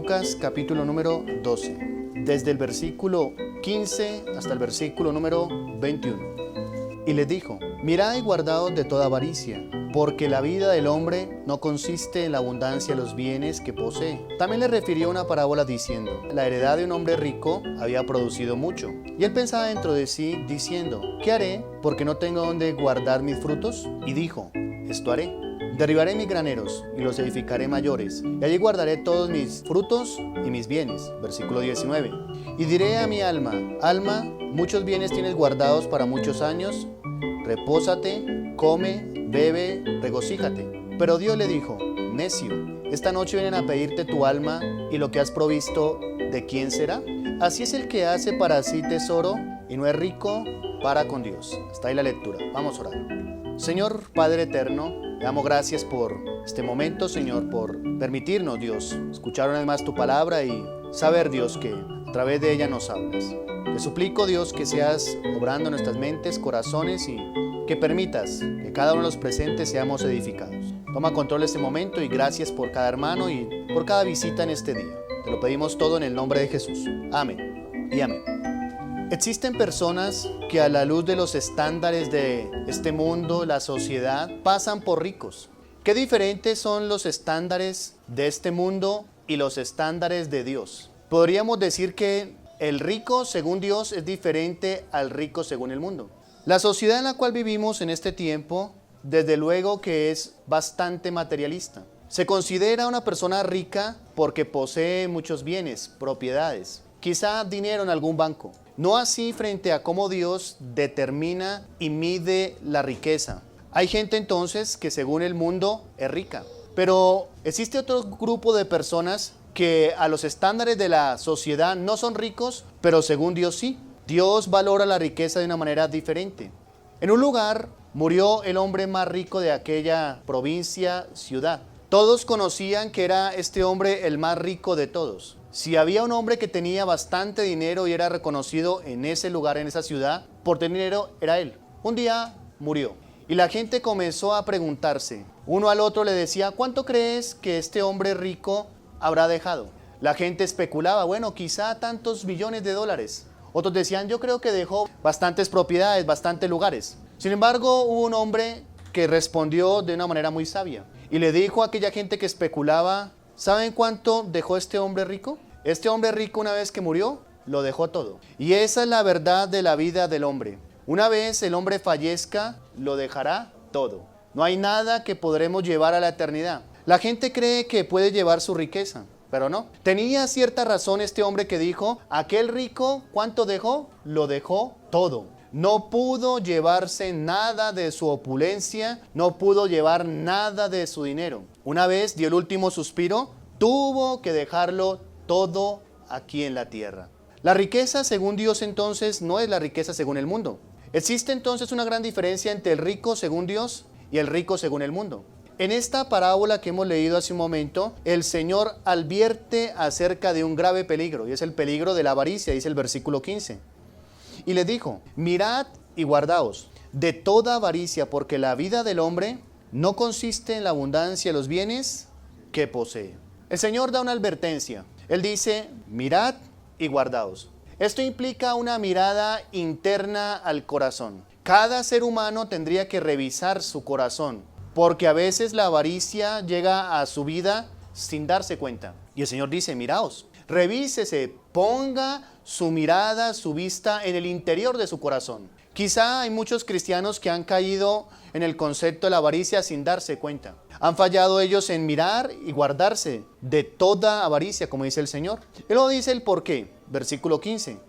Lucas capítulo número 12, desde el versículo 15 hasta el versículo número 21. Y les dijo: mirad y guardaos de toda avaricia, porque la vida del hombre no consiste en la abundancia de los bienes que posee. También le refirió una parábola diciendo: la heredad de un hombre rico había producido mucho. Y él pensaba dentro de sí, diciendo: ¿qué haré? Porque no tengo donde guardar mis frutos. Y dijo: esto haré. Derribaré mis graneros y los edificaré mayores, y allí guardaré todos mis frutos y mis bienes. Versículo 19. Y diré a mi alma: alma, muchos bienes tienes guardados para muchos años, repósate, come, bebe, regocíjate. Pero Dios le dijo: necio, esta noche vienen a pedirte tu alma, y lo que has provisto, ¿de quién será? Así es el que hace para sí tesoro y no es rico para con Dios. Hasta ahí la lectura. Vamos a orar. Señor Padre eterno, te damos gracias por este momento, Señor, por permitirnos, Dios, escuchar una vez más tu palabra y saber, Dios, que a través de ella nos hablas. Te suplico, Dios, que seas obrando en nuestras mentes, corazones y que permitas que cada uno de los presentes seamos edificados. Toma control de este momento y gracias por cada hermano y por cada visita en este día. Te lo pedimos todo en el nombre de Jesús. Amén y amén. Existen personas que a la luz de los estándares de este mundo, la sociedad, pasan por ricos. ¿Qué diferentes son los estándares de este mundo y los estándares de Dios? Podríamos decir que el rico según Dios es diferente al rico según el mundo. La sociedad en la cual vivimos en este tiempo, desde luego que es bastante materialista. Se considera una persona rica porque posee muchos bienes, propiedades, quizá dinero en algún banco. No así frente a cómo Dios determina y mide la riqueza. Hay gente entonces que según el mundo es rica, pero existe otro grupo de personas que a los estándares de la sociedad no son ricos, pero según Dios sí. Dios valora la riqueza de una manera diferente. En un lugar murió el hombre más rico de aquella provincia, ciudad. Todos conocían que era este hombre el más rico de todos. Si había un hombre que tenía bastante dinero y era reconocido en ese lugar, en esa ciudad, por tener dinero, era él. Un día murió y la gente comenzó a preguntarse. Uno al otro le decía: ¿cuánto crees que este hombre rico habrá dejado? La gente especulaba: bueno, quizá tantos billones de dólares. Otros decían: yo creo que dejó bastantes propiedades, bastantes lugares. Sin embargo, hubo un hombre que respondió de una manera muy sabia y le dijo a aquella gente que especulaba: ¿saben cuánto dejó este hombre rico? Este hombre rico, una vez que murió, lo dejó todo. Y esa es la verdad de la vida del hombre. Una vez el hombre fallezca, lo dejará todo. No hay nada que podremos llevar a la eternidad. La gente cree que puede llevar su riqueza, pero no. Tenía cierta razón este hombre que dijo: aquel rico, ¿cuánto dejó? Lo dejó todo. No pudo llevarse nada de su opulencia, no pudo llevar nada de su dinero. Una vez dio el último suspiro, tuvo que dejarlo todo aquí en la tierra. La riqueza según Dios entonces no es la riqueza según el mundo. Existe entonces una gran diferencia entre el rico según Dios y el rico según el mundo. En esta parábola que hemos leído hace un momento, el Señor advierte acerca de un grave peligro, y es el peligro de la avaricia, dice el versículo 15. Y les dijo: mirad y guardaos de toda avaricia, porque la vida del hombre no consiste en la abundancia de los bienes que posee. El Señor da una advertencia. Él dice: mirad y guardaos. Esto implica una mirada interna al corazón. Cada ser humano tendría que revisar su corazón, porque a veces la avaricia llega a su vida sin darse cuenta. Y el Señor dice: miraos, revísese, ponga su mirada, su vista en el interior de su corazón. Quizá hay muchos cristianos que han caído en el concepto de la avaricia sin darse cuenta. Han fallado ellos en mirar y guardarse de toda avaricia, como dice el Señor. Él lo dice el por qué. Versículo 15.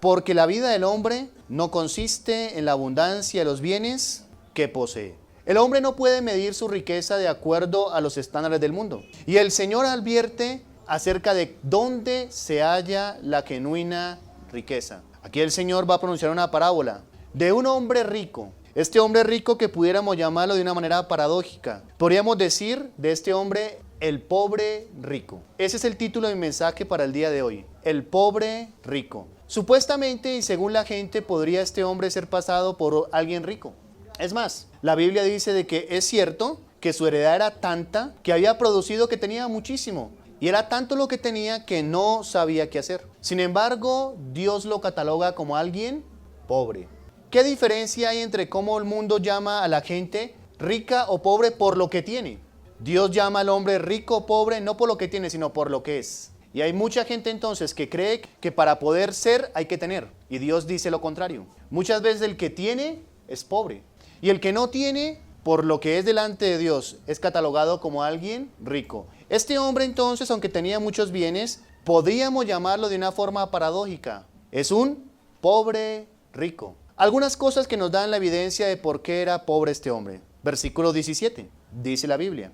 Porque la vida del hombre no consiste en la abundancia de los bienes que posee. El hombre no puede medir su riqueza de acuerdo a los estándares del mundo. Y el Señor advierte acerca de dónde se halla la genuina riqueza. Aquí el Señor va a pronunciar una parábola de un hombre rico. Este hombre rico, que pudiéramos llamarlo de una manera paradójica, podríamos decir de este hombre: el pobre rico. Ese es el título de mi mensaje para el día de hoy: el pobre rico. Supuestamente y según la gente, podría este hombre ser pasado por alguien rico. Es más, la Biblia dice de que es cierto que su heredad era tanta que había producido que tenía muchísimo. Y era tanto lo que tenía que no sabía qué hacer. Sin embargo, Dios lo cataloga como alguien pobre. ¿Qué diferencia hay entre cómo el mundo llama a la gente rica o pobre por lo que tiene? Dios llama al hombre rico o pobre no por lo que tiene, sino por lo que es. Y hay mucha gente entonces que cree que para poder ser hay que tener. Y Dios dice lo contrario. Muchas veces el que tiene es pobre. Y el que no tiene, por lo que es delante de Dios, es catalogado como alguien rico. Este hombre entonces, aunque tenía muchos bienes, podríamos llamarlo de una forma paradójica. Es un pobre rico. Algunas cosas que nos dan la evidencia de por qué era pobre este hombre. Versículo 17, dice la Biblia.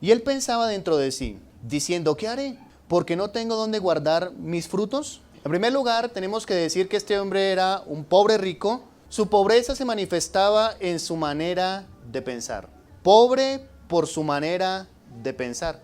Y él pensaba dentro de sí, diciendo, ¿qué haré? Porque no tengo dónde guardar mis frutos. En primer lugar, tenemos que decir que este hombre era un pobre rico. Su pobreza se manifestaba en su manera de pensar. Pobre por su manera de pensar.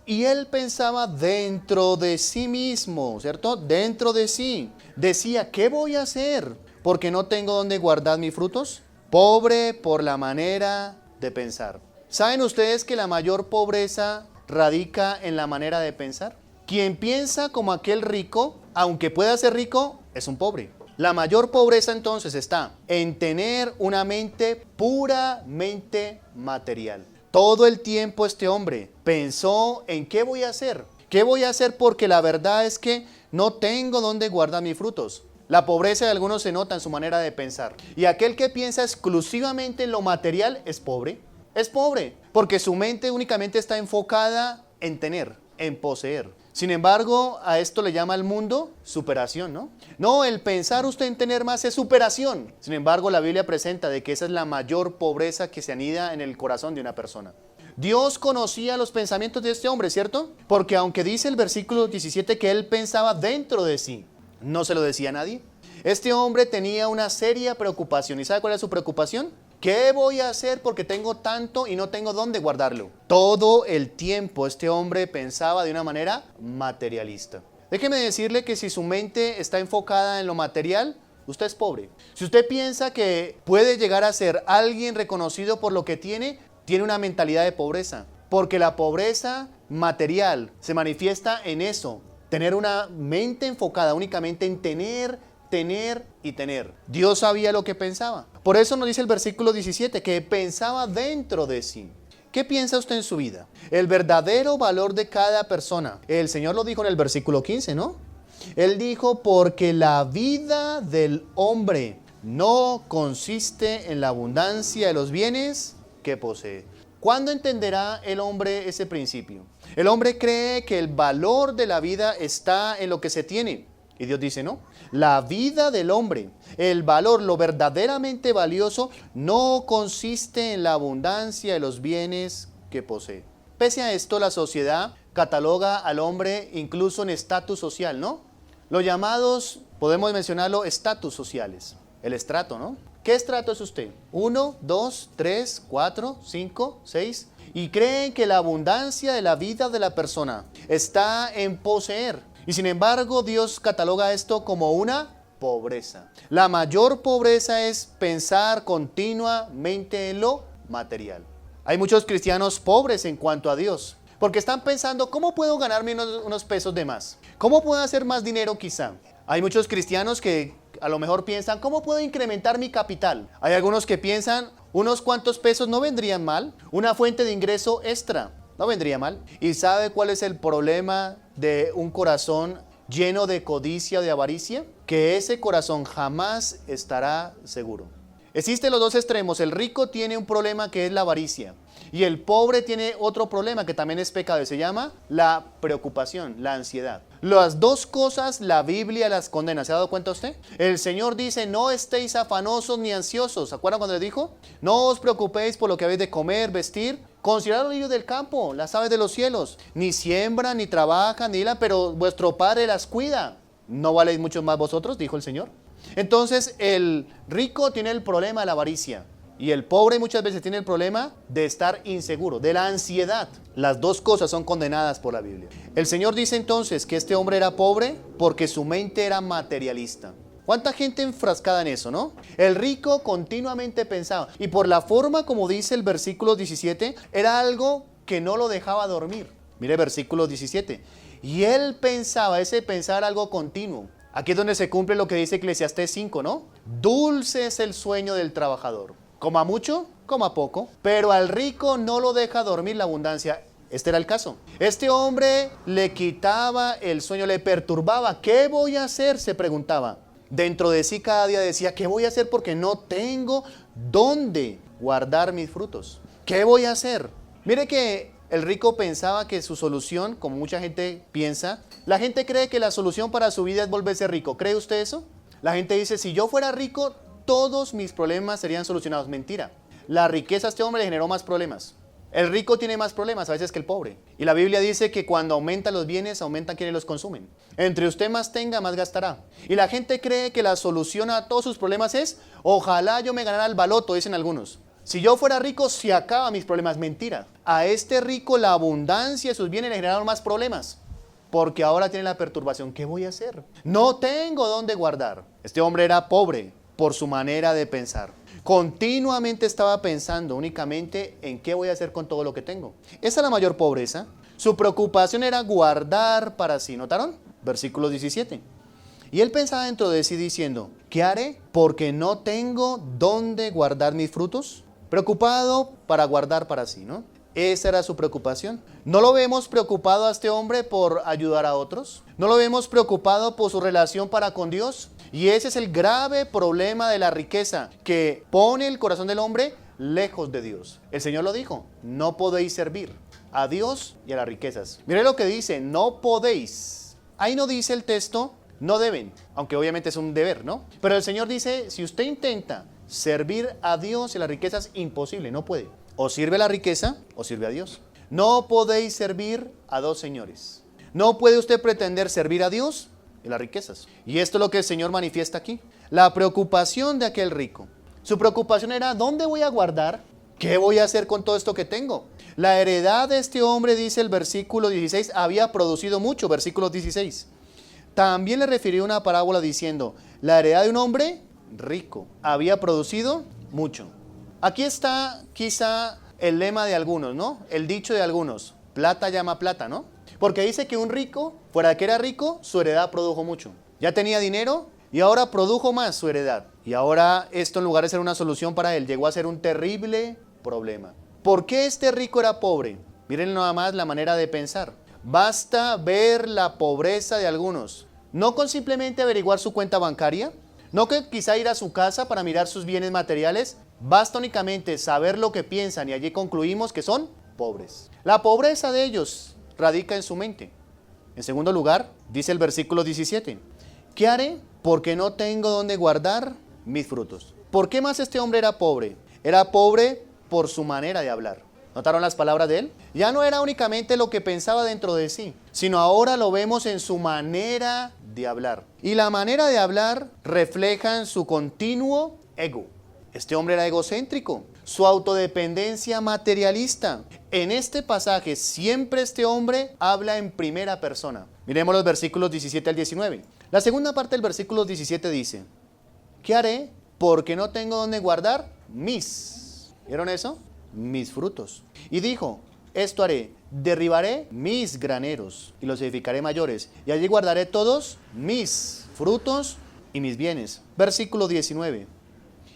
Y él pensaba dentro de sí mismo, ¿cierto? Dentro de sí. Decía, ¿qué voy a hacer? Porque no tengo dónde guardar mis frutos. Pobre por la manera de pensar. ¿Saben ustedes que la mayor pobreza radica en la manera de pensar? Quien piensa como aquel rico, aunque pueda ser rico, es un pobre. La mayor pobreza entonces está en tener una mente puramente material. Todo el tiempo este hombre pensó en ¿qué voy a hacer? ¿Qué voy a hacer? Porque la verdad es que no tengo dónde guardar mis frutos. La pobreza de algunos se nota en su manera de pensar. Y aquel que piensa exclusivamente en lo material es pobre. Es pobre porque su mente únicamente está enfocada en tener, en poseer. Sin embargo, a esto le llama el mundo superación, ¿no? No, el pensar usted en tener más es superación. Sin embargo, la Biblia presenta de que esa es la mayor pobreza que se anida en el corazón de una persona. Dios conocía los pensamientos de este hombre, ¿cierto? Porque aunque dice el versículo 17 que él pensaba dentro de sí, no se lo decía a nadie. Este hombre tenía una seria preocupación. ¿Y sabe cuál es su preocupación? ¿Qué voy a hacer porque tengo tanto y no tengo dónde guardarlo? Todo el tiempo este hombre pensaba de una manera materialista. Déjeme decirle que si su mente está enfocada en lo material, usted es pobre. Si usted piensa que puede llegar a ser alguien reconocido por lo que tiene una mentalidad de pobreza. Porque la pobreza material se manifiesta en eso. Tener una mente enfocada únicamente en tener y tener. Dios sabía lo que pensaba. Por eso nos dice el versículo 17 que pensaba dentro de sí. ¿Qué piensa usted en su vida? El verdadero valor de cada persona. El Señor lo dijo en el versículo 15, ¿no? Él dijo, porque la vida del hombre no consiste en la abundancia de los bienes que posee. ¿Cuándo entenderá el hombre ese principio? El hombre cree que el valor de la vida está en lo que se tiene. Y Dios dice, no, la vida del hombre, el valor, lo verdaderamente valioso, no consiste en la abundancia de los bienes que posee. Pese a esto, la sociedad cataloga al hombre incluso en estatus social, ¿no? Los llamados, podemos mencionarlo, estatus sociales. El estrato, ¿no? ¿Qué estrato es usted? 1, 2, 3, 4, 5, 6. Y creen que la abundancia de la vida de la persona está en poseer. Y sin embargo, Dios cataloga esto como una pobreza. La mayor pobreza es pensar continuamente en lo material. Hay muchos cristianos pobres en cuanto a Dios, porque están pensando, ¿cómo puedo ganarme unos pesos de más? ¿Cómo puedo hacer más dinero quizá? Hay muchos cristianos que a lo mejor piensan, ¿cómo puedo incrementar mi capital? Hay algunos que piensan, unos cuantos pesos no vendrían mal, una fuente de ingreso extra. No vendría mal. ¿Y sabe cuál es el problema de un corazón lleno de codicia o de avaricia? Que ese corazón jamás estará seguro. Existen los dos extremos. El rico tiene un problema que es la avaricia. Y el pobre tiene otro problema que también es pecado. Se llama la preocupación, la ansiedad. Las dos cosas la Biblia las condena. ¿Se ha dado cuenta usted? El Señor dice, no estéis afanosos ni ansiosos. ¿Se acuerdan cuando le dijo? No os preocupéis por lo que habéis de comer, vestir. Considerad los lirios del campo, las aves de los cielos. Ni siembran, ni trabajan, ni hilan, pero vuestro Padre las cuida. ¿No valéis mucho más vosotros? Dijo el Señor. Entonces el rico tiene el problema de la avaricia. Y el pobre muchas veces tiene el problema de estar inseguro, de la ansiedad. Las dos cosas son condenadas por la Biblia. El Señor dice entonces que este hombre era pobre porque su mente era materialista. ¿Cuánta gente enfrascada en eso, no? El rico continuamente pensaba. Y por la forma como dice el versículo 17, era algo que no lo dejaba dormir. Mire versículo 17. Y él pensaba, ese pensar algo continuo. Aquí es donde se cumple lo que dice Eclesiastés 5, ¿no? Dulce es el sueño del trabajador. Coma mucho, coma poco, pero al rico no lo deja dormir la abundancia. Este era el caso. Este hombre le quitaba el sueño, le perturbaba. ¿Qué voy a hacer?, se preguntaba. Dentro de sí cada día decía, ¿qué voy a hacer? Porque no tengo dónde guardar mis frutos. ¿Qué voy a hacer? Mire que el rico pensaba que su solución, como mucha gente piensa, la gente cree que la solución para su vida es volverse rico. ¿Cree usted eso? La gente dice, si yo fuera rico, todos mis problemas serían solucionados. Mentira. La riqueza a este hombre le generó más problemas. El rico tiene más problemas a veces que el pobre. Y la Biblia dice que cuando aumentan los bienes, aumentan quienes los consumen. Entre usted más tenga, más gastará. Y la gente cree que la solución a todos sus problemas es, ojalá yo me ganara el baloto, dicen algunos. Si yo fuera rico, se acaban mis problemas. Mentira. A este rico la abundancia de sus bienes le generaron más problemas. Porque ahora tiene la perturbación. ¿Qué voy a hacer? No tengo dónde guardar. Este hombre era pobre por su manera de pensar. Continuamente estaba pensando únicamente en qué voy a hacer con todo lo que tengo. Esa es la mayor pobreza. Su preocupación era guardar para sí. ¿Notaron? Versículo 17. Y él pensaba dentro de sí diciendo, ¿qué haré? Porque no tengo dónde guardar mis frutos. Preocupado para guardar para sí, ¿no? Esa era su preocupación. ¿No lo vemos preocupado a este hombre por ayudar a otros? ¿No lo vemos preocupado por su relación para con Dios? Y ese es el grave problema de la riqueza, que pone el corazón del hombre lejos de Dios. El Señor lo dijo, no podéis servir a Dios y a las riquezas. Mire lo que dice, no podéis. Ahí no dice el texto, no deben, aunque obviamente es un deber, ¿no? Pero el Señor dice, si usted intenta servir a Dios y las riquezas, imposible, no puede. O sirve a la riqueza o sirve a Dios. No podéis servir a dos señores. No puede usted pretender servir a Dios y las riquezas. Y esto es lo que el Señor manifiesta aquí. La preocupación de aquel rico. Su preocupación era, ¿dónde voy a guardar? ¿Qué voy a hacer con todo esto que tengo? La heredad de este hombre, dice el versículo 16, había producido mucho, versículo 16. También le refirió una parábola diciendo, la heredad de un hombre rico había producido mucho. Aquí está quizá el lema de algunos, ¿no? El dicho de algunos, plata llama plata, ¿no? Porque dice que un rico, fuera de que era rico, su heredad produjo mucho. Ya tenía dinero y ahora produjo más su heredad. Y ahora esto, en lugar de ser una solución para él, llegó a ser un terrible problema. ¿Por qué este rico era pobre? Miren nada más la manera de pensar. Basta ver la pobreza de algunos. No con simplemente averiguar su cuenta bancaria, no que quizá ir a su casa para mirar sus bienes materiales. Basta únicamente saber lo que piensan y allí concluimos que son pobres. La pobreza de ellos radica en su mente. En segundo lugar, dice el versículo 17, ¿qué haré? Porque no tengo dónde guardar mis frutos. ¿Por qué más este hombre era pobre? Era pobre por su manera de hablar. ¿Notaron las palabras de él? Ya no era únicamente lo que pensaba dentro de sí, sino ahora lo vemos en su manera de hablar. Y la manera de hablar refleja en su continuo ego. Este hombre era egocéntrico, su autodependencia materialista. En este pasaje siempre este hombre habla en primera persona. Miremos los versículos 17 al 19. La segunda parte del versículo 17 dice, ¿qué haré? Porque no tengo dónde guardar mis. ¿Vieron eso? Mis frutos. Y dijo, esto haré, derribaré mis graneros y los edificaré mayores, y allí guardaré todos mis frutos y mis bienes. Versículo 19.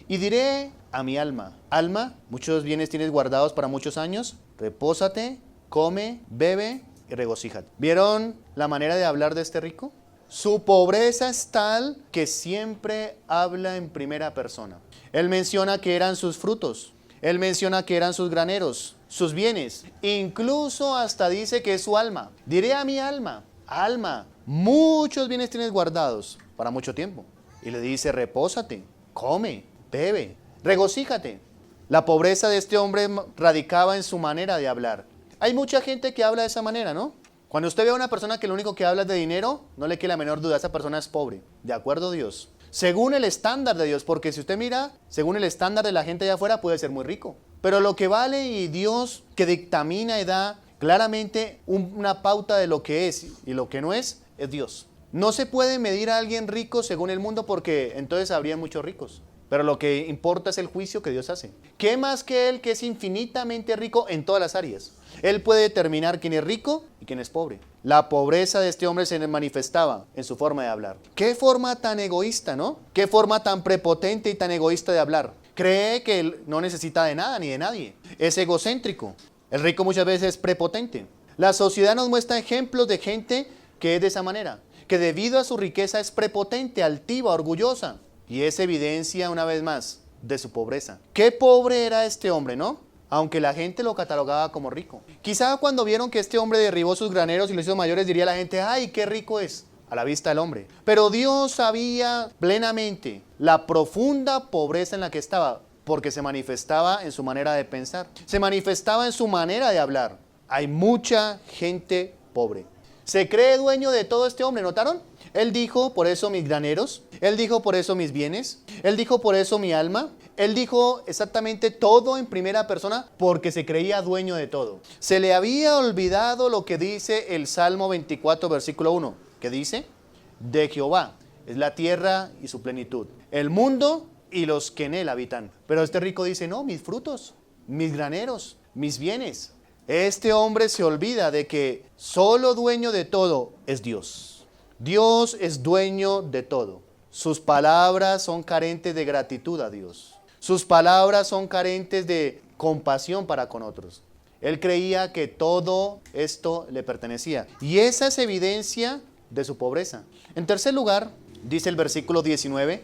Y diré a mi alma, alma, muchos bienes tienes guardados para muchos años, repósate, come, bebe y regocíjate. ¿Vieron la manera de hablar de este rico? Su pobreza es tal que siempre habla en primera persona. Él menciona que eran sus frutos. Él menciona que eran sus graneros, sus bienes. Incluso hasta dice que es su alma. Diré a mi alma, alma, muchos bienes tienes guardados para mucho tiempo. Y le dice, repósate, come, bebe, regocíjate. La pobreza de este hombre radicaba en su manera de hablar. Hay mucha gente que habla de esa manera, ¿no? Cuando usted ve a una persona que lo único que habla es de dinero, no le quede la menor duda, esa persona es pobre. De acuerdo a Dios. Según el estándar de Dios, porque si usted mira, según el estándar de la gente allá afuera, puede ser muy rico. Pero lo que vale y Dios que dictamina y da claramente una pauta de lo que es y lo que no es Dios. No se puede medir a alguien rico según el mundo porque entonces habría muchos ricos. pero lo que importa es el juicio que Dios hace. ¿Qué más que Él, que es infinitamente rico en todas las áreas? Él puede determinar quién es rico y quién es pobre. La pobreza de este hombre se manifestaba en su forma de hablar. ¿Qué forma tan egoísta, no? ¿Qué forma tan prepotente y tan egoísta de hablar? Cree que él no necesita de nada ni de nadie. Es egocéntrico. El rico muchas veces es prepotente. La sociedad nos muestra ejemplos de gente que es de esa manera, que debido a su riqueza es prepotente, altiva, orgullosa. Y es evidencia, una vez más, de su pobreza. Qué pobre era este hombre, ¿no? Aunque la gente lo catalogaba como rico. Quizá cuando vieron que este hombre derribó sus graneros y los hizo mayores, diría la gente, ¡ay, qué rico es! A la vista del hombre. Pero Dios sabía plenamente la profunda pobreza en la que estaba, porque se manifestaba en su manera de pensar. Se manifestaba en su manera de hablar. Hay mucha gente pobre. Se cree dueño de todo este hombre, ¿notaron? Él dijo, por eso mis graneros. Él dijo, por eso mis bienes. Él dijo, por eso mi alma. Él dijo exactamente todo en primera persona porque se creía dueño de todo. Se le había olvidado lo que dice el Salmo 24, versículo 1. ¿Qué dice? De Jehová es la tierra y su plenitud, el mundo y los que en él habitan. Pero este rico dice, no, mis frutos, mis graneros, mis bienes. Este hombre se olvida de que solo dueño de todo es Dios. Dios es dueño de todo. Sus palabras son carentes de gratitud a Dios. Sus palabras son carentes de compasión para con otros. Él creía que todo esto le pertenecía. Y esa es evidencia de su pobreza. En tercer lugar, dice el versículo 19,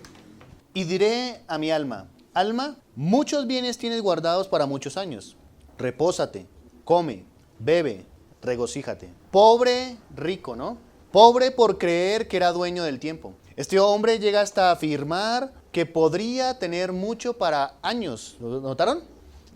y diré a mi alma, alma, muchos bienes tienes guardados para muchos años. Repósate, come, bebe, regocíjate. Pobre rico, ¿no? Pobre por creer que era dueño del tiempo. Este hombre llega hasta afirmar que podría tener mucho para años. ¿Lo notaron?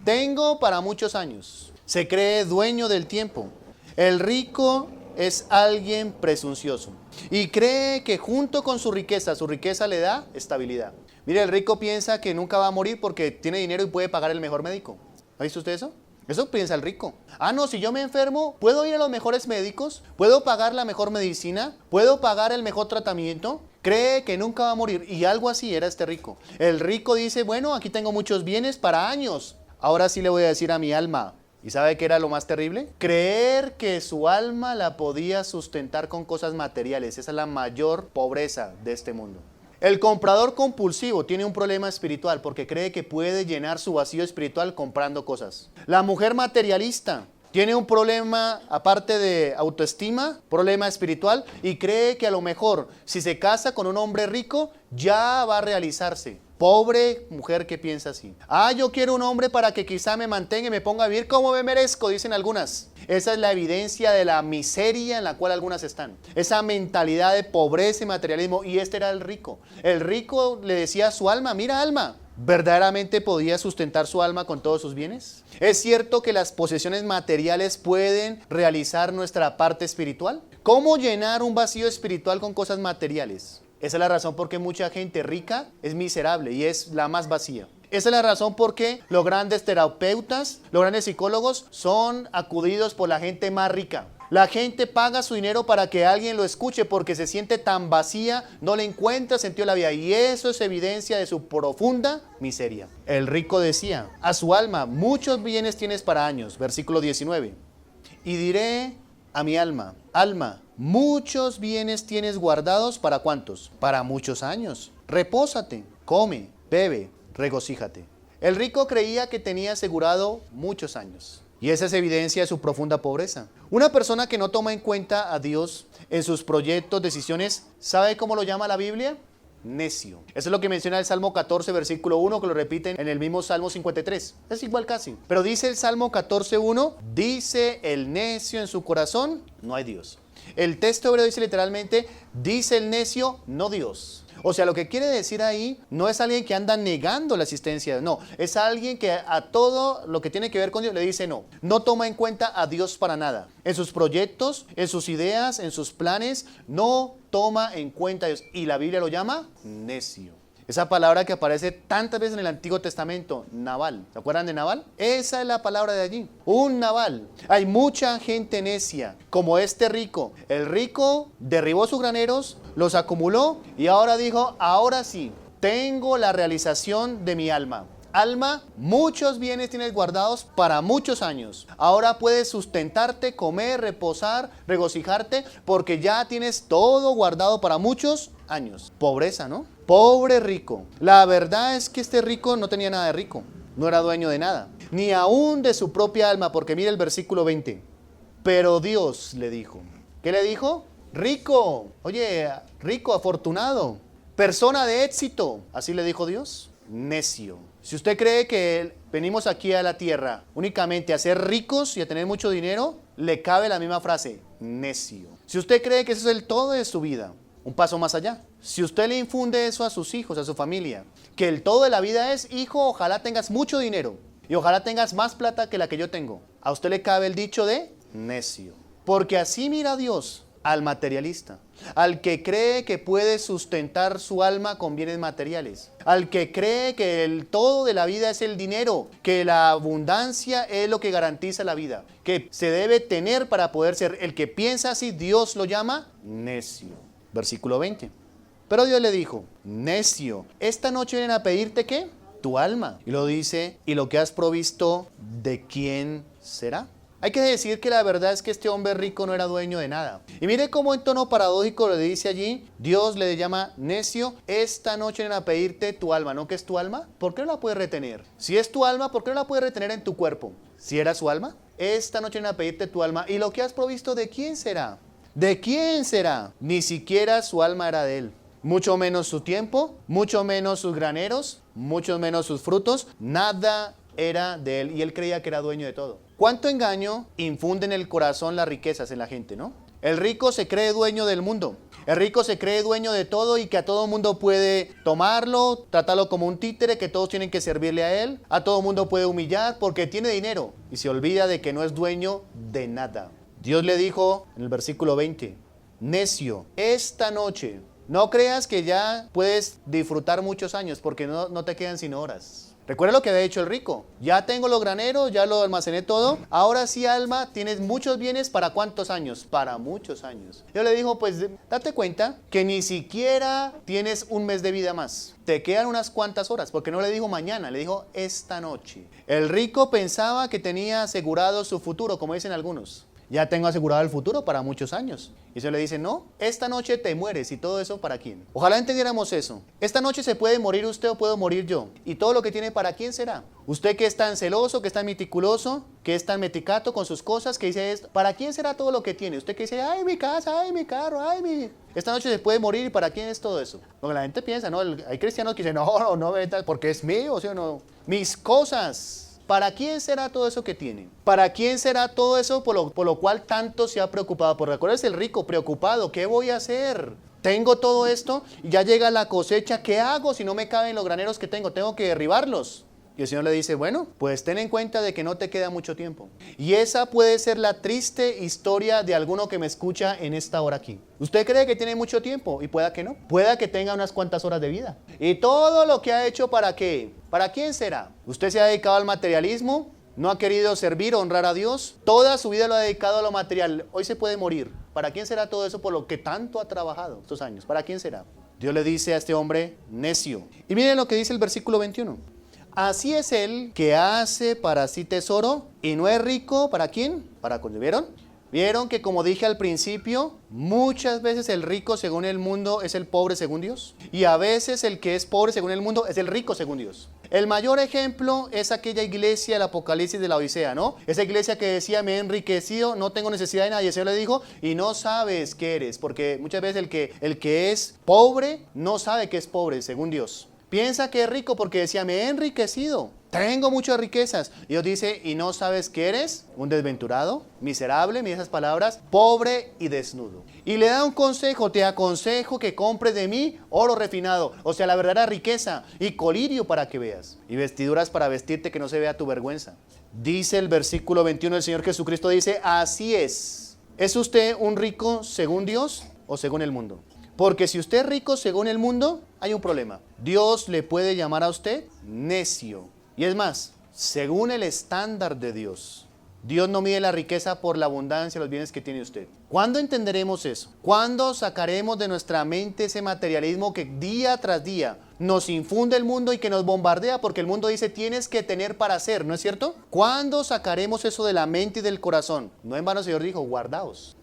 Tengo para muchos años. Se cree dueño del tiempo. El rico es alguien presuncioso y cree que junto con su riqueza le da estabilidad. Mire, el rico piensa que nunca va a morir porque tiene dinero y puede pagar el mejor médico. ¿Ha visto usted eso? Eso piensa el rico. Ah, no, si yo me enfermo, ¿puedo ir a los mejores médicos? ¿Puedo pagar la mejor medicina? ¿Puedo pagar el mejor tratamiento? Cree que nunca va a morir. Y algo así era este rico. El rico dice, bueno, aquí tengo muchos bienes para años. Ahora sí le voy a decir a mi alma. ¿Y sabe qué era lo más terrible? Creer que su alma la podía sustentar con cosas materiales. Esa es la mayor pobreza de este mundo. El comprador compulsivo tiene un problema espiritual porque cree que puede llenar su vacío espiritual comprando cosas. La mujer materialista tiene un problema, aparte de autoestima, problema espiritual, y cree que a lo mejor si se casa con un hombre rico ya va a realizarse. Pobre mujer que piensa así. Ah, yo quiero un hombre para que quizá me mantenga y me ponga a vivir como me merezco, dicen algunas. Esa es la evidencia de la miseria en la cual algunas están. Esa mentalidad de pobreza y materialismo. Y este era el rico. El rico le decía a su alma, mira alma, ¿verdaderamente podía sustentar su alma con todos sus bienes? ¿Es cierto que las posesiones materiales pueden realizar nuestra parte espiritual? ¿Cómo llenar un vacío espiritual con cosas materiales? Esa es la razón por qué mucha gente rica es miserable y es la más vacía. Esa es la razón por qué los grandes terapeutas, los grandes psicólogos son acudidos por la gente más rica. La gente paga su dinero para que alguien lo escuche porque se siente tan vacía, no le encuentra sentido a la vida. Y eso es evidencia de su profunda miseria. El rico decía a su alma, muchos bienes tienes para años. Versículo 19. Y diré a mi alma, alma, muchos bienes tienes guardados ¿para cuántos? Para muchos años. Repósate, come, bebe, regocíjate. El rico creía que tenía asegurado muchos años. Y esa es evidencia de su profunda pobreza. Una persona que no toma en cuenta a Dios en sus proyectos, decisiones, ¿sabe cómo lo llama la Biblia? Necio. Eso es lo que menciona el Salmo 14, versículo 1, que lo repiten en el mismo Salmo 53. Es igual casi. Pero dice el Salmo 14, 1, dice el necio en su corazón, no hay Dios. El texto hebreo dice literalmente, dice el necio, no Dios. O sea, lo que quiere decir ahí no es alguien que anda negando la existencia de Dios, no. Es alguien que a todo lo que tiene que ver con Dios le dice no. No toma en cuenta a Dios para nada. En sus proyectos, en sus ideas, en sus planes, no toma en cuenta a Dios. Y la Biblia lo llama necio. Esa palabra que aparece tantas veces en el Antiguo Testamento, Nabal. ¿Se acuerdan de Nabal? Esa es la palabra de allí. Un Nabal. Hay mucha gente necia, como este rico. El rico derribó sus graneros, los acumuló y ahora dijo, ahora sí, tengo la realización de mi alma. Alma, muchos bienes tienes guardados para muchos años. Ahora puedes sustentarte, comer, reposar, regocijarte, porque ya tienes todo guardado para muchos años. Pobreza, ¿no? Pobre rico. La verdad es que este rico no tenía nada de rico. No era dueño de nada. Ni aún de su propia alma, porque mira el versículo 20. Pero Dios le dijo. ¿Qué le dijo? Rico. Oye, rico, afortunado. Persona de éxito. Así le dijo Dios. Necio. Si usted cree que venimos aquí a la tierra únicamente a ser ricos y a tener mucho dinero, le cabe la misma frase, necio. Si usted cree que eso es el todo de su vida, un paso más allá. Si usted le infunde eso a sus hijos, a su familia, que el todo de la vida es, hijo, ojalá tengas mucho dinero y ojalá tengas más plata que la que yo tengo. A usted le cabe el dicho de necio. Porque así mira Dios al materialista, al que cree que puede sustentar su alma con bienes materiales, al que cree que el todo de la vida es el dinero, que la abundancia es lo que garantiza la vida, que se debe tener para poder ser. El que piensa así, Dios lo llama necio. Versículo 20. Pero Dios le dijo, necio, esta noche vienen a pedirte ¿qué? Tu alma. Y lo dice, y lo que has provisto, ¿de quién será? Hay que decir que la verdad es que este hombre rico no era dueño de nada. Y mire cómo en tono paradójico le dice allí, Dios le llama necio, esta noche vienen a pedirte tu alma. ¿No que es tu alma? ¿Por qué no la puedes retener? Si es tu alma, ¿por qué no la puedes retener en tu cuerpo? Si era su alma, esta noche vienen a pedirte tu alma. ¿Y lo que has provisto de quién será? ¿De quién será? Ni siquiera su alma era de él. Mucho menos su tiempo, mucho menos sus graneros, mucho menos sus frutos. Nada era de él y él creía que era dueño de todo. ¿Cuánto engaño infunde en el corazón las riquezas en la gente, no? El rico se cree dueño del mundo. El rico se cree dueño de todo y que a todo mundo puede tomarlo, tratarlo como un títere, que todos tienen que servirle a él. A todo mundo puede humillar porque tiene dinero y se olvida de que no es dueño de nada. Dios le dijo en el versículo 20, necio, esta noche no creas que ya puedes disfrutar muchos años porque no te quedan sino horas. Recuerda lo que había hecho el rico. Ya tengo los graneros, ya lo almacené todo. Ahora sí, alma, tienes muchos bienes. ¿Para cuántos años? Para muchos años. Yo le dijo, pues date cuenta que ni siquiera tienes un mes de vida más. Te quedan unas cuantas horas, porque no le dijo mañana, le dijo esta noche. El rico pensaba que tenía asegurado su futuro, como dicen algunos. Ya tengo asegurado el futuro para muchos años. Y se le dice, no, esta noche te mueres. ¿Y todo eso para quién? Ojalá entendiéramos eso. Esta noche se puede morir usted o puedo morir yo. ¿Y todo lo que tiene para quién será? Usted que es tan celoso, que es tan meticuloso, que es tan meticato con sus cosas, que dice esto, ¿para quién será todo lo que tiene? Usted que dice, ay, mi casa, ay, mi carro, ay, mi... Esta noche se puede morir, ¿y para quién es todo eso? Porque la gente piensa, ¿no? Hay cristianos que dicen, no, porque es mío, ¿sí o no? Mis cosas. ¿Para quién será todo eso que tiene? ¿Para quién será todo eso por lo cual tanto se ha preocupado? Porque recuerdas el rico preocupado, ¿qué voy a hacer? Tengo todo esto y ya llega la cosecha, ¿qué hago si no me caben los graneros que tengo? Tengo que derribarlos. Y el Señor le dice, bueno, pues ten en cuenta de que no te queda mucho tiempo. Y esa puede ser la triste historia de alguno que me escucha en esta hora aquí. Usted cree que tiene mucho tiempo y pueda que no. Pueda que tenga unas cuantas horas de vida. Y todo lo que ha hecho, ¿para qué? ¿Para quién será? Usted se ha dedicado al materialismo, no ha querido servir, honrar a Dios. Toda su vida lo ha dedicado a lo material. Hoy se puede morir. ¿Para quién será todo eso por lo que tanto ha trabajado estos años? ¿Para quién será? Dios le dice a este hombre, necio. Y miren lo que dice el versículo 21. Así es el que hace para sí tesoro y no es rico, ¿para quién? ¿Para cuando vieron? Vieron que, como dije al principio, muchas veces el rico según el mundo es el pobre según Dios. Y a veces el que es pobre según el mundo es el rico según Dios. El mayor ejemplo es aquella iglesia del Apocalipsis de la Odisea, ¿no? Esa iglesia que decía, me he enriquecido, no tengo necesidad de nadie. El Señor le dijo, y no sabes qué eres. Porque muchas veces el que es pobre no sabe que es pobre según Dios. Piensa que es rico porque decía, me he enriquecido, tengo muchas riquezas. Y Dios dice, ¿y no sabes que eres? Un desventurado, miserable, mira esas palabras, pobre y desnudo. Y le da un consejo, te aconsejo que compres de mí oro refinado, o sea, la verdadera riqueza, y colirio para que veas, y vestiduras para vestirte que no se vea tu vergüenza. Dice el versículo 21, el Señor Jesucristo dice, así es. ¿Es usted un rico según Dios o según el mundo? Porque si usted es rico según el mundo, hay un problema. Dios le puede llamar a usted necio. Y es más, según el estándar de Dios. Dios no mide la riqueza por la abundancia de los bienes que tiene usted. ¿Cuándo entenderemos eso? ¿Cuándo sacaremos de nuestra mente ese materialismo que día tras día nos infunde el mundo y que nos bombardea? Porque el mundo dice tienes que tener para hacer, ¿no es cierto? ¿Cuándo sacaremos eso de la mente y del corazón? No en vano el Señor dijo, guardaos.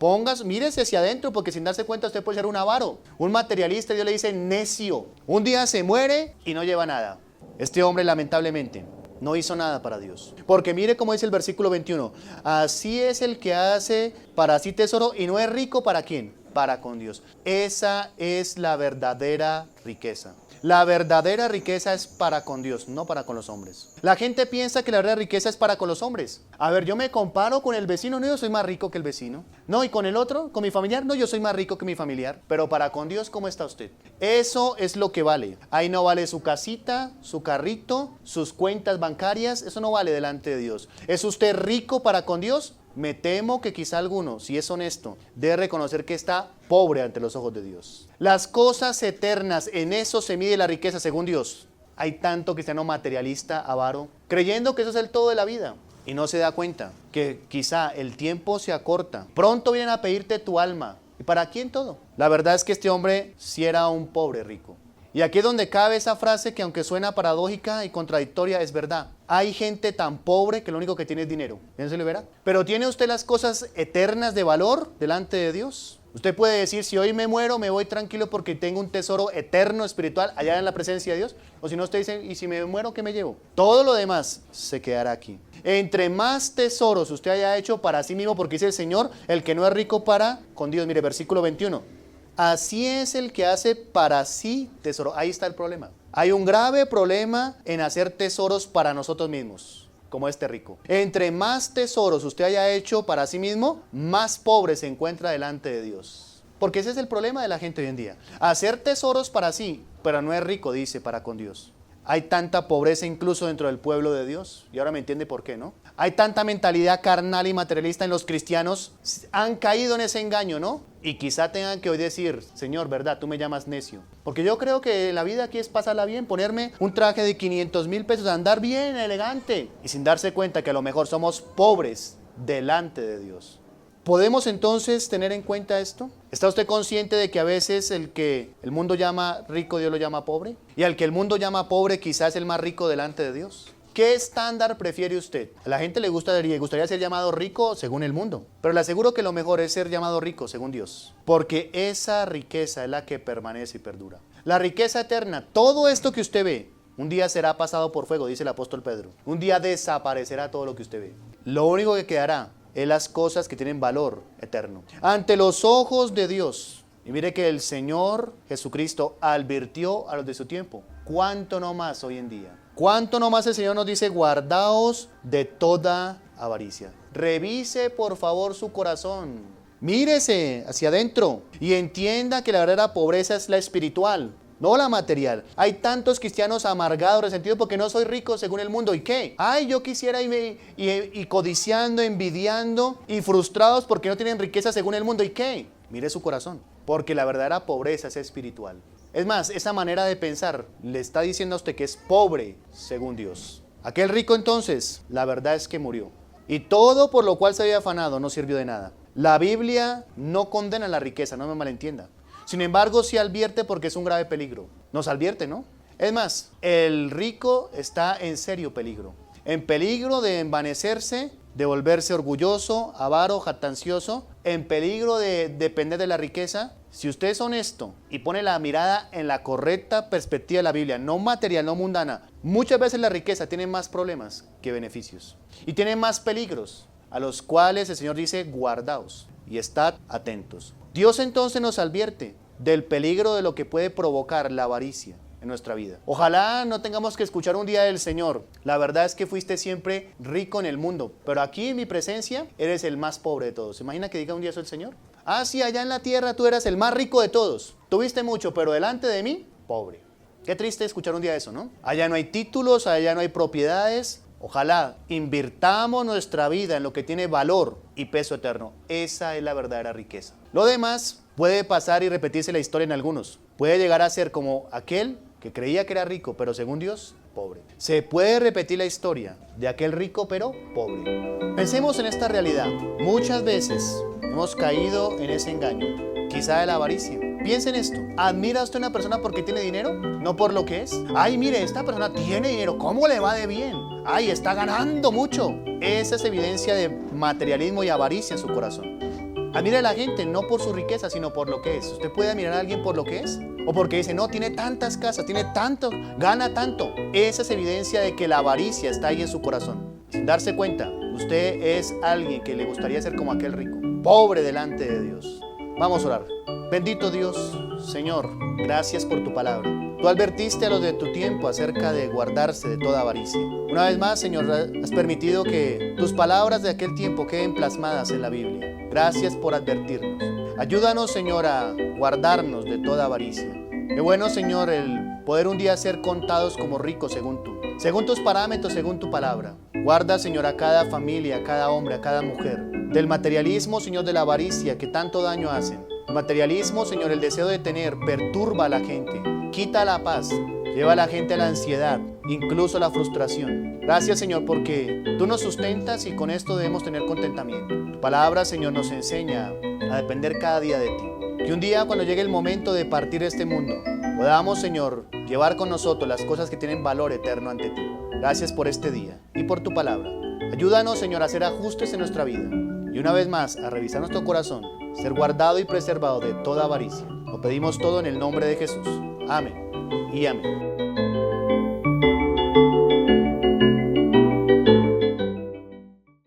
Mírese hacia adentro, porque sin darse cuenta usted puede ser un avaro, un materialista. Dios le dice necio. Un día se muere y no lleva nada. Este hombre lamentablemente no hizo nada para Dios. Porque mire cómo dice el versículo 21. Así es el que hace para sí tesoro y no es rico ¿para quién? Para con Dios. Esa es la verdadera riqueza. La verdadera riqueza es para con Dios, no para con los hombres. La gente piensa que la verdadera riqueza es para con los hombres. A ver, yo me comparo con el vecino, no, yo soy más rico que el vecino. No, y con el otro, con mi familiar, no, yo soy más rico que mi familiar. Pero para con Dios, ¿cómo está usted? Eso es lo que vale. Ahí no vale su casita, su carrito, sus cuentas bancarias, eso no vale delante de Dios. ¿Es usted rico para con Dios? Me temo que quizá alguno, si es honesto, debe reconocer que está pobre ante los ojos de Dios. Las cosas eternas, en eso se mide la riqueza según Dios. Hay tanto cristiano materialista, avaro, creyendo que eso es el todo de la vida. Y no se da cuenta que quizá el tiempo se acorta. Pronto vienen a pedirte tu alma. ¿Y para quién todo? La verdad es que este hombre sí era un pobre rico. Y aquí es donde cabe esa frase que aunque suena paradójica y contradictoria, es verdad. Hay gente tan pobre que lo único que tiene es dinero. ¿Eso le verá? Pero ¿tiene usted las cosas eternas de valor delante de Dios? Usted puede decir, si hoy me muero, me voy tranquilo porque tengo un tesoro eterno espiritual allá en la presencia de Dios. O si no, usted dice, ¿y si me muero, qué me llevo? Todo lo demás se quedará aquí. Entre más tesoros usted haya hecho para sí mismo, porque dice el Señor, el que no es rico para con Dios. Mire, versículo 21. Así es el que hace para sí tesoro. Ahí está el problema. Hay un grave problema en hacer tesoros para nosotros mismos, como este rico. Entre más tesoros usted haya hecho para sí mismo, más pobre se encuentra delante de Dios. Porque ese es el problema de la gente hoy en día. Hacer tesoros para sí, pero no es rico, dice, para con Dios. Hay tanta pobreza incluso dentro del pueblo de Dios. Y ahora me entiende por qué, ¿no? Hay tanta mentalidad carnal y materialista en los cristianos. Han caído en ese engaño, ¿no? Y quizá tengan que hoy decir, Señor, ¿verdad? Tú me llamas necio. Porque yo creo que la vida aquí es pasarla bien, ponerme un traje de 500,000 pesos, andar bien, elegante. Y sin darse cuenta que a lo mejor somos pobres delante de Dios. ¿Podemos entonces tener en cuenta esto? ¿Está usted consciente de que a veces el que el mundo llama rico, Dios lo llama pobre? Y al que el mundo llama pobre, quizás es el más rico delante de Dios. ¿Qué estándar prefiere usted? A la gente le gustaría ser llamado rico según el mundo. Pero le aseguro que lo mejor es ser llamado rico según Dios. Porque esa riqueza es la que permanece y perdura. La riqueza eterna, todo esto que usted ve, un día será pasado por fuego, dice el apóstol Pedro. Un día desaparecerá todo lo que usted ve. Lo único que quedará es las cosas que tienen valor eterno. Ante los ojos de Dios. Y mire que el Señor Jesucristo advirtió a los de su tiempo. ¿Cuánto no más hoy en día? ¿Cuánto no más el Señor nos dice? Guardaos de toda avaricia. Revise por favor su corazón. Mírese hacia adentro y entienda que la verdadera pobreza es la espiritual, no la material. Hay tantos cristianos amargados, resentidos porque no soy rico según el mundo. ¿Y qué? Ay, yo quisiera y codiciando, envidiando y frustrados porque no tienen riqueza según el mundo. ¿Y qué? Mire su corazón, porque la verdadera pobreza es espiritual. Es más, esa manera de pensar le está diciendo a usted que es pobre según Dios. Aquel rico entonces, la verdad es que murió. Y todo por lo cual se había afanado no sirvió de nada. La Biblia no condena la riqueza, no me malentienda. Sin embargo, sí advierte porque es un grave peligro. Nos advierte, ¿no? Es más, el rico está en serio peligro. En peligro de envanecerse, de volverse orgulloso, avaro, jactancioso. En peligro de depender de la riqueza. Si usted es honesto y pone la mirada en la correcta perspectiva de la Biblia, no material, no mundana, muchas veces la riqueza tiene más problemas que beneficios. Y tiene más peligros, a los cuales el Señor dice, guardaos y estad atentos. Dios entonces nos advierte del peligro de lo que puede provocar la avaricia en nuestra vida. Ojalá no tengamos que escuchar un día del Señor, la verdad es que fuiste siempre rico en el mundo, pero aquí en mi presencia eres el más pobre de todos. ¿Se imagina que diga un día eso el Señor? Ah, sí, allá en la tierra tú eras el más rico de todos. Tuviste mucho, pero delante de mí, pobre. Qué triste escuchar un día eso, ¿no? Allá no hay títulos, allá no hay propiedades. Ojalá invirtamos nuestra vida en lo que tiene valor y peso eterno. Esa es la verdadera riqueza. Lo demás puede pasar y repetirse la historia en algunos. Puede llegar a ser como aquel que creía que era rico, pero según Dios pobre. Se puede repetir la historia de aquel rico pero pobre. Pensemos en esta realidad. Muchas veces hemos caído en ese engaño, quizá de la avaricia. Piensa en esto. ¿Admira usted a una persona porque tiene dinero? No por lo que es. Ay, mire, esta persona tiene dinero. ¿Cómo le va de bien? Ay, está ganando mucho. Esa es evidencia de materialismo y avaricia en su corazón. Admira a la gente no por su riqueza, sino por lo que es. ¿Usted puede admirar a alguien por lo que es? O porque dice, no, tiene tantas casas, tiene tanto, gana tanto. Esa es evidencia de que la avaricia está ahí en su corazón. Sin darse cuenta, usted es alguien que le gustaría ser como aquel rico, pobre delante de Dios. Vamos a orar. Bendito Dios, Señor, gracias por tu palabra. Tú advertiste a los de tu tiempo acerca de guardarse de toda avaricia. Una vez más, Señor, has permitido que tus palabras de aquel tiempo queden plasmadas en la Biblia. Gracias por advertirnos. Ayúdanos, Señor, a guardarnos de toda avaricia. Qué bueno, Señor, el poder un día ser contados como ricos según tú, según tus parámetros, según tu palabra. Guarda, Señor, a cada familia, a cada hombre, a cada mujer, del materialismo, Señor, de la avaricia que tanto daño hacen. El materialismo, Señor, el deseo de tener, perturba a la gente, quita la paz, lleva a la gente a la ansiedad, incluso a la frustración. Gracias, Señor, porque tú nos sustentas y con esto debemos tener contentamiento. Tu palabra, Señor, nos enseña a depender cada día de ti. Que un día, cuando llegue el momento de partir de este mundo, podamos, Señor, llevar con nosotros las cosas que tienen valor eterno ante ti. Gracias por este día y por tu palabra. Ayúdanos, Señor, a hacer ajustes en nuestra vida y una vez más a revisar nuestro corazón, ser guardado y preservado de toda avaricia. Lo pedimos todo en el nombre de Jesús. Amén y amén.